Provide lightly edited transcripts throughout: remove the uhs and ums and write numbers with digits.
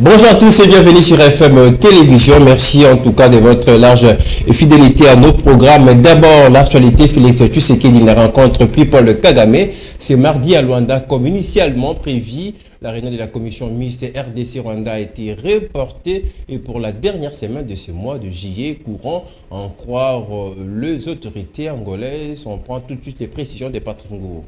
Bonjour à tous et bienvenue sur FM Télévision. Merci en tout cas de votre large fidélité à nos programmes. D'abord, l'actualité, Félix Tshisekedi, la rencontre People Kagame. C'est mardi à Luanda comme initialement prévu. La réunion de la commission mixte RDC-Rwanda a été reportée et pour la dernière semaine de ce mois de juillet courant, en croire les autorités angolaises. On prend tout de suite les précisions de Patrick Ngou.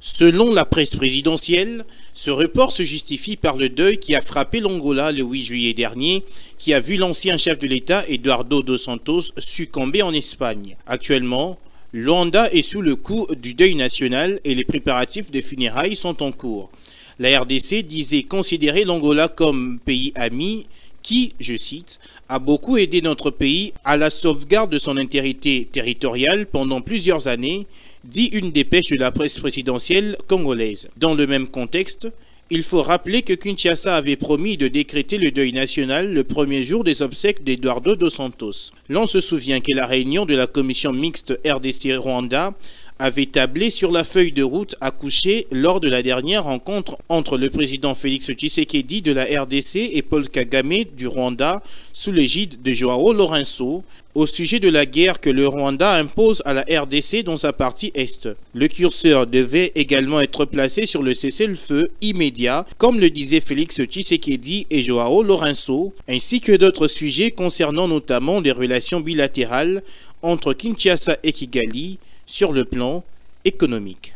Selon la presse présidentielle, ce report se justifie par le deuil qui a frappé l'Angola le 8 juillet dernier, qui a vu l'ancien chef de l'État, Eduardo dos Santos, succomber en Espagne. Actuellement, Luanda est sous le coup du deuil national et les préparatifs de funérailles sont en cours. La RDC disait considérer l'Angola comme pays ami qui, je cite, a beaucoup aidé notre pays à la sauvegarde de son intégrité territoriale pendant plusieurs années, dit une dépêche de la presse présidentielle congolaise. Dans le même contexte, il faut rappeler que Kinshasa avait promis de décréter le deuil national le premier jour des obsèques d'Eduardo dos Santos. L'on se souvient que la réunion de la commission mixte RDC-Rwanda avait tablé sur la feuille de route accouchée lors de la dernière rencontre entre le président Félix Tshisekedi de la RDC et Paul Kagame du Rwanda sous l'égide de Joao Lourenço au sujet de la guerre que le Rwanda impose à la RDC dans sa partie est. Le curseur devait également être placé sur le cessez-le-feu immédiat, comme le disaient Félix Tshisekedi et Joao Lourenço, ainsi que d'autres sujets concernant notamment les relations bilatérales entre Kinshasa et Kigali, sur le plan économique.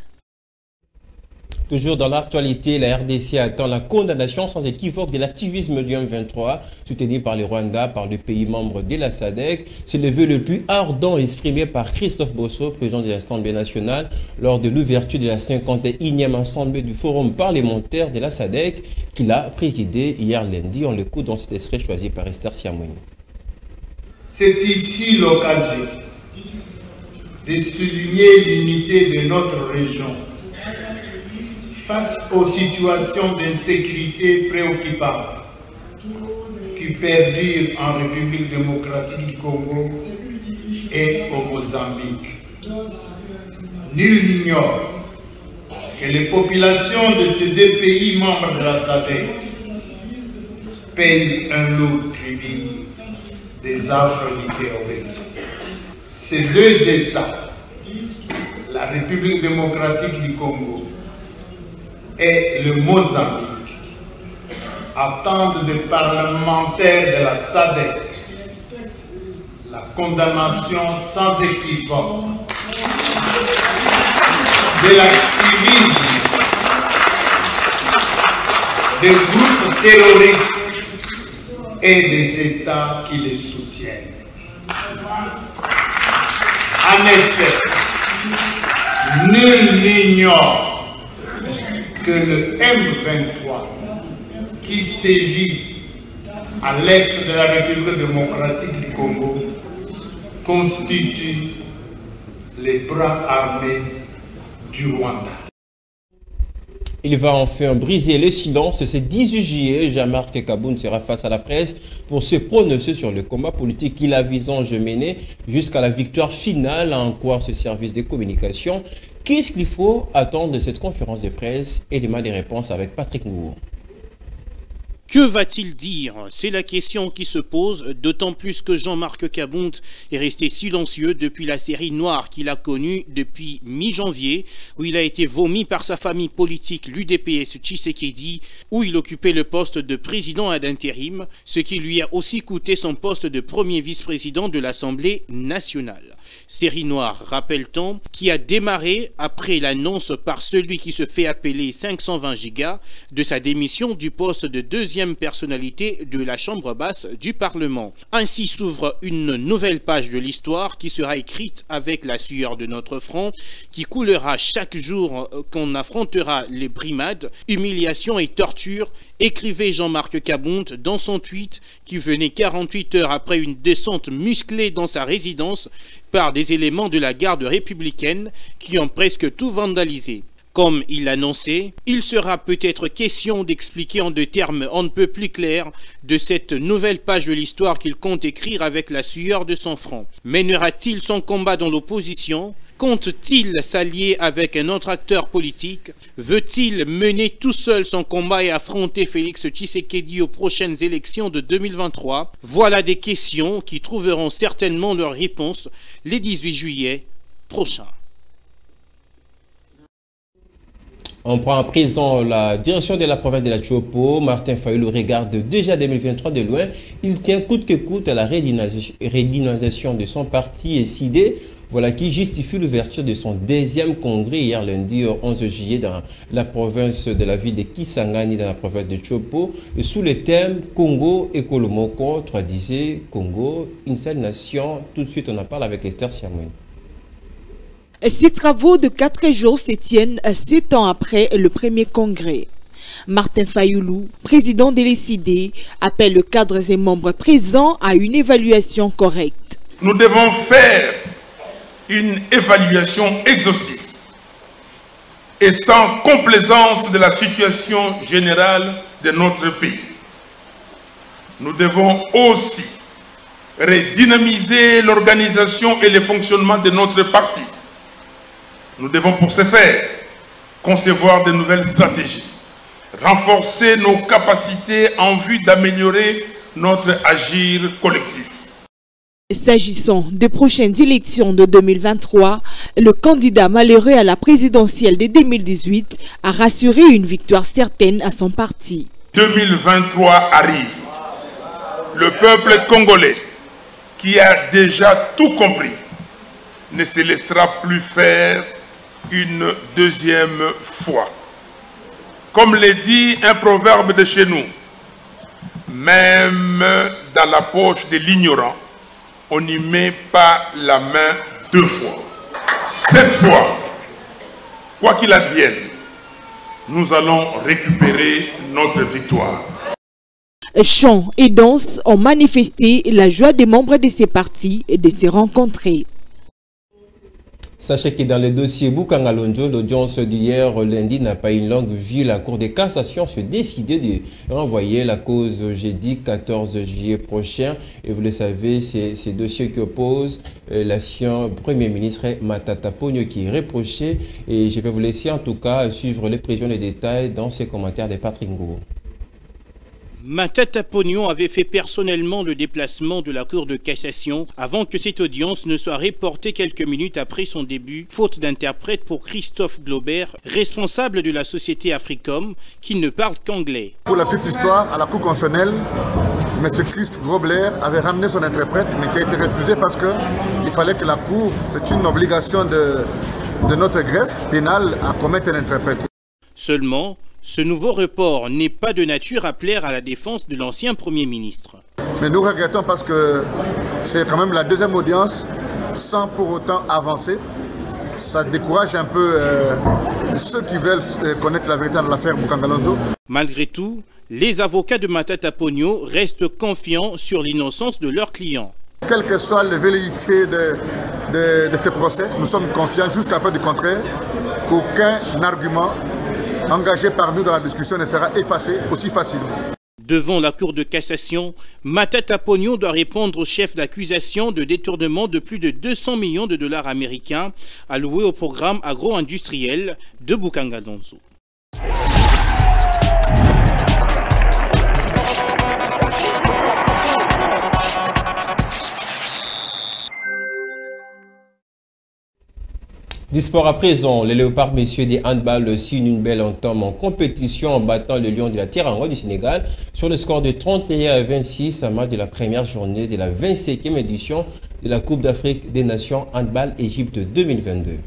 Toujours dans l'actualité, la RDC attend la condamnation sans équivoque de l'activisme du M23, soutenu par le Rwanda, par le pays membre de la SADC. C'est le vœu le plus ardent exprimé par Christophe Bosso, président de l'Assemblée nationale, lors de l'ouverture de la 51e assemblée du forum parlementaire de la SADC, qu'il a présidé hier lundi. On l'écoute dans cet extrait choisi par Esther Siamouni. C'est ici l'occasion de souligner l'unité de notre région face aux situations d'insécurité préoccupantes qui perdurent en République démocratique du Congo et au Mozambique. Nul n'ignore que les populations de ces deux pays membres de la SADC payent un lourd tribut des affres du terrorisme. Ces deux États, la République démocratique du Congo et le Mozambique, attendent des parlementaires de la SADC la condamnation sans équivoque de l'activisme des groupes terroristes et des États qui les soutiennent. En effet, nul n'ignore que le M23 qui sévit à l'est de la République démocratique du Congo constitue les bras armés du Rwanda. Il va enfin briser le silence. Ce 18 juillet, Jean-Marc Kaboun sera face à la presse pour se prononcer sur le combat politique qu'il a visé de mener jusqu'à la victoire finale, à en croire ce service de communication. Qu'est-ce qu'il faut attendre de cette conférence de presse? Élément des réponses avec Patrick Ngou. Que va-t-il dire? C'est la question qui se pose, d'autant plus que Jean-Marc Kaboun est resté silencieux depuis la série noire qu'il a connue depuis mi-janvier, où il a été vomi par sa famille politique, l'UDPS Tshisekedi, où il occupait le poste de président ad intérim, ce qui lui a aussi coûté son poste de premier vice-président de l'Assemblée nationale. Série noire, rappelle-t-on, qui a démarré après l'annonce par celui qui se fait appeler 520 gigas de sa démission du poste de deuxième personnalité de la Chambre basse du Parlement. Ainsi s'ouvre une nouvelle page de l'histoire qui sera écrite avec la sueur de notre front, qui coulera chaque jour qu'on affrontera les brimades, humiliations et tortures, écrivait Jean-Marc Kaboun dans son tweet qui venait 48 heures après une descente musclée dans sa résidence par des éléments de la garde républicaine qui ont presque tout vandalisé. Comme il l'annonçait, il sera peut-être question d'expliquer en des termes on ne peut plus clairs de cette nouvelle page de l'histoire qu'il compte écrire avec la sueur de son front. Mènera-t-il son combat dans l'opposition? Compte-t-il s'allier avec un autre acteur politique? Veut-il mener tout seul son combat et affronter Félix Tshisekedi aux prochaines élections de 2023? Voilà des questions qui trouveront certainement leur réponse les 18 juillet prochains. On prend à présent la direction de la province de la Tchopo. Martin Fayulu regarde déjà 2023 de loin. Il tient coûte que coûte à la redynamisation de son parti SID. Voilà qui justifie l'ouverture de son deuxième congrès hier lundi 11 juillet dans la province de la ville de Kisangani dans la province de Tchopo sous le thème Congo et Kolomoko, traduisez Congo, une seule nation. Tout de suite on en parle avec Esther Siamoun. Ces travaux de 4 jours se tiennent 7 ans après le premier congrès. Martin Fayulu, président de l'ECD, appelle les cadres et membres présents à une évaluation correcte. Nous devons faire une évaluation exhaustive et sans complaisance de la situation générale de notre pays. Nous devons aussi redynamiser l'organisation et le fonctionnement de notre parti. Nous devons pour ce faire concevoir de nouvelles stratégies, renforcer nos capacités en vue d'améliorer notre agir collectif. S'agissant des prochaines élections de 2023, le candidat malheureux à la présidentielle de 2018 a rassuré une victoire certaine à son parti. 2023 arrive. Le peuple congolais, qui a déjà tout compris, ne se laissera plus faire une deuxième fois. Comme le dit un proverbe de chez nous, même dans la poche de l'ignorant, on n'y met pas la main 2 fois. Cette fois, quoi qu'il advienne, nous allons récupérer notre victoire. Chants et danses ont manifesté la joie des membres de ces partis de se rencontrer. Sachez que dans le dossier Boukangalonjo, l'audience d'hier lundi n'a pas une longue vue. La Cour de cassation se décidait de renvoyer la cause jeudi 14 juillet prochain. Et vous le savez, c'est ce dossier qui oppose l'ancien Premier ministre Matata Ponyo qui est reproché. Et je vais vous laisser en tout cas suivre les précisions et les détails dans ces commentaires de Patrick Ngou. Matata Ponyo avait fait personnellement le déplacement de la Cour de cassation avant que cette audience ne soit reportée quelques minutes après son début, faute d'interprète pour Christophe Glaubert, responsable de la société Africom, qui ne parle qu'anglais. Pour la petite histoire, à la Cour constitutionnelle, M. Christophe Glaubert avait ramené son interprète, mais qui a été refusé parce qu'il fallait que la Cour, c'est une obligation de notre greffe pénale à commettre un interprète. Seulement, ce nouveau report n'est pas de nature à plaire à la défense de l'ancien Premier ministre. Mais nous regrettons parce que c'est quand même la deuxième audience sans pour autant avancer. Ça décourage un peu ceux qui veulent connaître la vérité de l'affaire Boukangalonzo. Malgré tout, les avocats de Matata Ponyo restent confiants sur l'innocence de leurs clients. Quelle que soit la velléité de ce procès, nous sommes confiants jusqu'à preuve du contraire qu'aucun argument engagé par nous dans la discussion ne sera effacé aussi facilement. Devant la Cour de cassation, Matata Ponyo doit répondre au chef d'accusation de détournement de plus de 200 millions de dollars américains alloués au programme agro-industriel de Boukangalonzo. Disport à présent, les léopards messieurs des handball signent une belle entame en compétition en battant le Lion de la Teranga du Sénégal sur le score de 31-26 à match de la première journée de la 25e édition de la Coupe d'Afrique des Nations Handball Égypte 2022.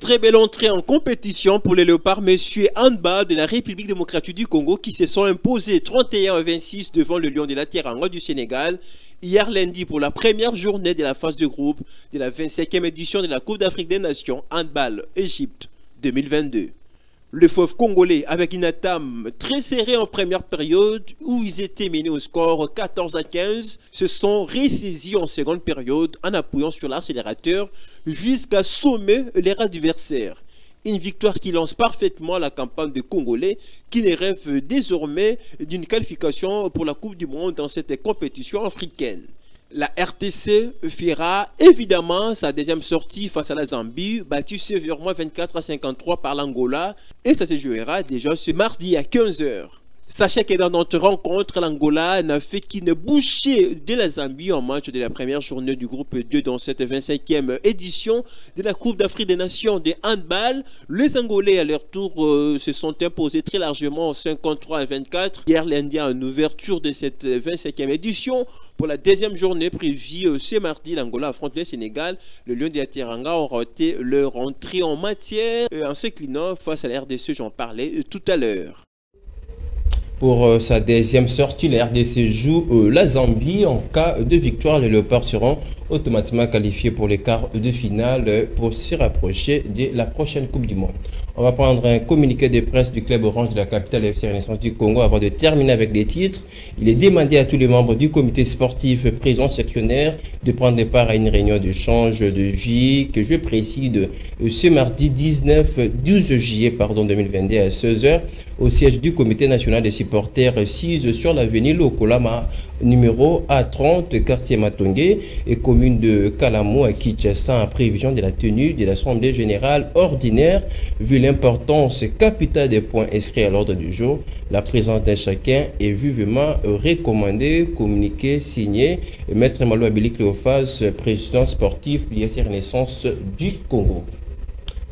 Très belle entrée en compétition pour les léopards messieurs handball de la République démocratique du Congo qui se sont imposés 31-26 devant le Lion de la Teranga du Sénégal hier lundi pour la première journée de la phase de groupe de la 25e édition de la Coupe d'Afrique des Nations Handball Égypte 2022. Le fauve congolais avec une entame très serrée en première période où ils étaient menés au score 14-15 se sont ressaisis en seconde période en appuyant sur l'accélérateur jusqu'à sommer leur adversaire. Une victoire qui lance parfaitement la campagne des Congolais qui ne rêvent désormais d'une qualification pour la Coupe du Monde dans cette compétition africaine. La RDC fera évidemment sa deuxième sortie face à la Zambie, battue sévèrement 24-53 par l'Angola, et ça se jouera déjà ce mardi à 15 h. Sachez que dans notre rencontre, l'Angola n'a fait qu'une bouchée de la Zambie en match de la première journée du groupe 2 dans cette 25e édition de la Coupe d'Afrique des Nations de handball. Les Angolais à leur tour se sont imposés très largement 53-24 hier lundi en ouverture de cette 25e édition. Pour la deuxième journée prévue ce mardi, l'Angola affronte le Sénégal. Le Lion de la Teranga aura été leur entrée en matière en s'inclinant face à la RDC, j'en parlais tout à l'heure. Pour sa deuxième sortie, la RDC joue la Zambie. En cas de victoire, les Léopards seront automatiquement qualifiés pour les quarts de finale pour se rapprocher de la prochaine Coupe du Monde. On va prendre un communiqué de presse du club orange de la capitale FC Renaissance du Congo avant de terminer avec les titres. Il est demandé à tous les membres du comité sportif présent sectionnaire de prendre part à une réunion d'échange de vie que je préside ce mardi 12 juillet 2022 à 16 h au siège du comité national des supporters 6 sur l'avenue Lokolama numéro A30 quartier Matongé et commune de Kalamou à Kinshasa en prévision de la tenue de l'Assemblée générale ordinaire. Vu l'importance capitale des points inscrits à l'ordre du jour, la présence d'un chacun est vivement recommandée. Communiqué signé Maître Malo Abili Cléophas, président sportif de l'IAC Renaissance du Congo.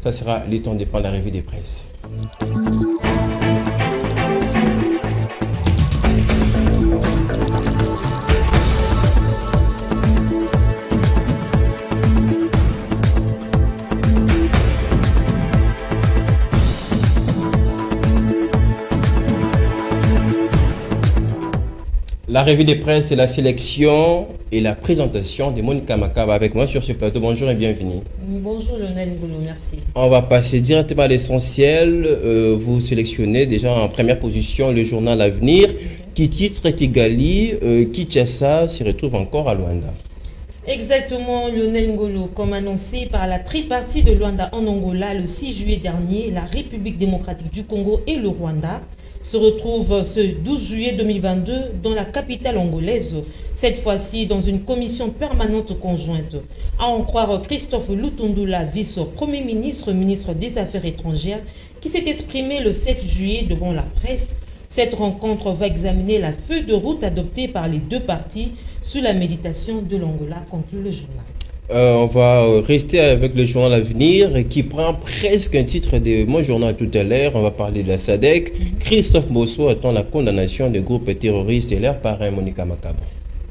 Ça sera le temps de prendre la revue des presses. La revue des presse et la sélection et la présentation de Monica Makaba avec moi sur ce plateau. Bonjour et bienvenue. Bonjour Lionel Ngolo, merci. On va passer directement à l'essentiel. Vous sélectionnez déjà en première position le journal L'Avenir qui titre Kigali, Kinshasa se retrouve encore à Luanda. Exactement Lionel Ngolo, comme annoncé par la tripartie de Luanda en Angola le 6 juillet dernier, la République démocratique du Congo et le Rwanda se retrouvent ce 12 juillet 2022 dans la capitale angolaise, cette fois-ci dans une commission permanente conjointe. À en croire Christophe Lutundula, vice-premier ministre, ministre des Affaires étrangères, qui s'est exprimé le 7 juillet devant la presse. Cette rencontre va examiner la feuille de route adoptée par les deux parties sous la méditation de l'Angola, conclut le journal. On va rester avec le journal L'Avenir qui prend presque un titre de mon journal tout à l'heure. On va parler de la SADC. Christophe Bosso attend la condamnation des groupes terroristes et leur parrain Monica Makaba.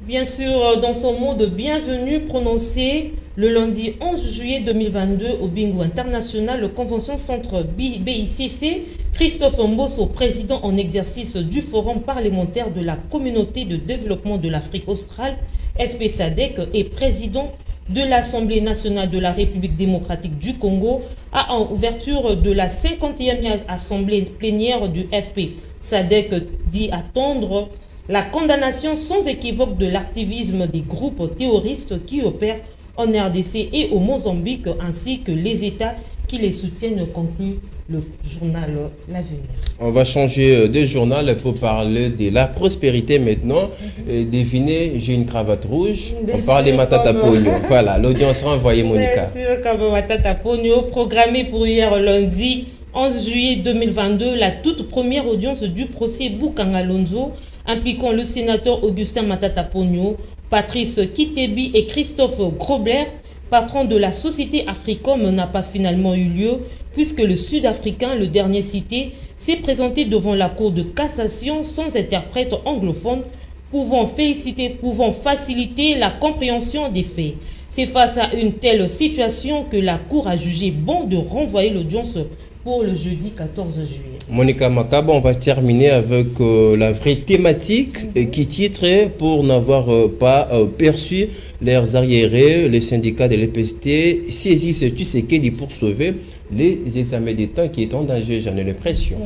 Bien sûr, dans son mot de bienvenue prononcé le lundi 11 juillet 2022 au Bingu International, le Convention Centre BICC, Christophe Mbosso, président en exercice du Forum parlementaire de la Communauté de développement de l'Afrique australe, FP-SADC, et président de l'Assemblée nationale de la République démocratique du Congo, a en ouverture de la 51e assemblée plénière du FP-SADC dit attendre la condamnation sans équivoque de l'activisme des groupes terroristes qui opèrent en RDC et au Mozambique, ainsi que les États qui les soutiennent, conclut le journal L'Avenir. On va changer de journal pour parler de la prospérité maintenant. Devinez, j'ai une cravate rouge. On parle de Matata Pogno. Voilà, l'audience a envoyé Monica. Bien sûr, comme Matata Pogno, programmé pour hier lundi 11 juillet 2022, la toute première audience du procès Boukanga Lonzo, impliquant le sénateur Augustin Matata Pogno, Patrice Kitebi et Christophe Grobler, patron de la société Africom, n'a pas finalement eu lieu, puisque le Sud-Africain, le dernier cité, s'est présenté devant la Cour de cassation sans interprète anglophone, pouvant faciliter la compréhension des faits. C'est face à une telle situation que la Cour a jugé bon de renvoyer l'audience pour le jeudi 14 juillet. Monica Makaba, on va terminer avec la vraie thématique qui titre pour n'avoir pas perçu leurs arriérés. Les syndicats de l'EPST saisissent Tshisekedi pour sauver les examens d'État qui est en danger, j'en ai l'impression.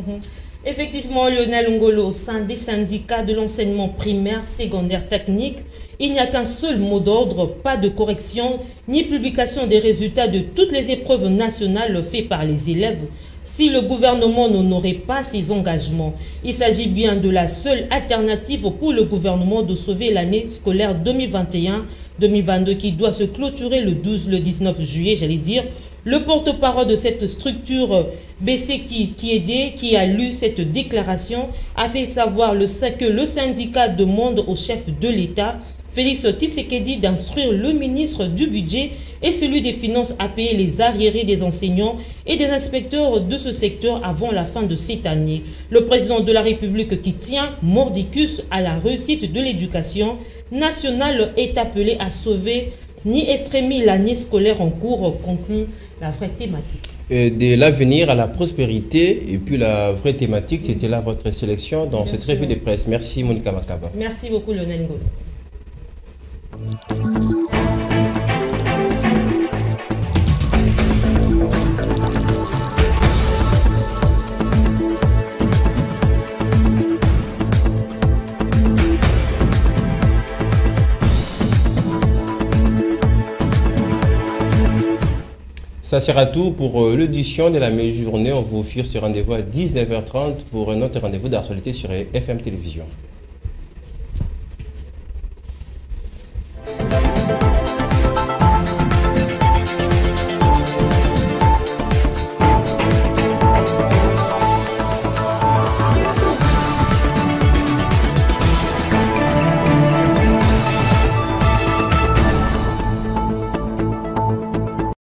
Effectivement, Lionel Ngolo, au sein des syndicats de l'enseignement primaire, secondaire, technique, il n'y a qu'un seul mot d'ordre, pas de correction, ni publication des résultats de toutes les épreuves nationales faites par les élèves. Si le gouvernement n'honorait pas ses engagements, il s'agit bien de la seule alternative pour le gouvernement de sauver l'année scolaire 2021-2022 qui doit se clôturer le 19 juillet, j'allais dire. Le porte-parole de cette structure BC qui a lu cette déclaration a fait savoir que le syndicat demande au chef de l'État, Félix Tshisekedi, d'instruire le ministre du Budget et celui des Finances à payer les arriérés des enseignants et des inspecteurs de ce secteur avant la fin de cette année. Le président de la République qui tient mordicus à la réussite de l'éducation nationale est appelé à sauver ni extrémie l'année scolaire en cours, conclut la vraie thématique. De l'avenir à la prospérité, et puis la vraie thématique, c'était là votre sélection dans cette revue de presse. Merci Monica Makaba. Merci beaucoup Lionel Ngolo. Ça sera tout pour l'édition de la mi-journée. On vous offre ce rendez-vous à 19h30 pour notre rendez-vous d'actualité sur FM Télévision.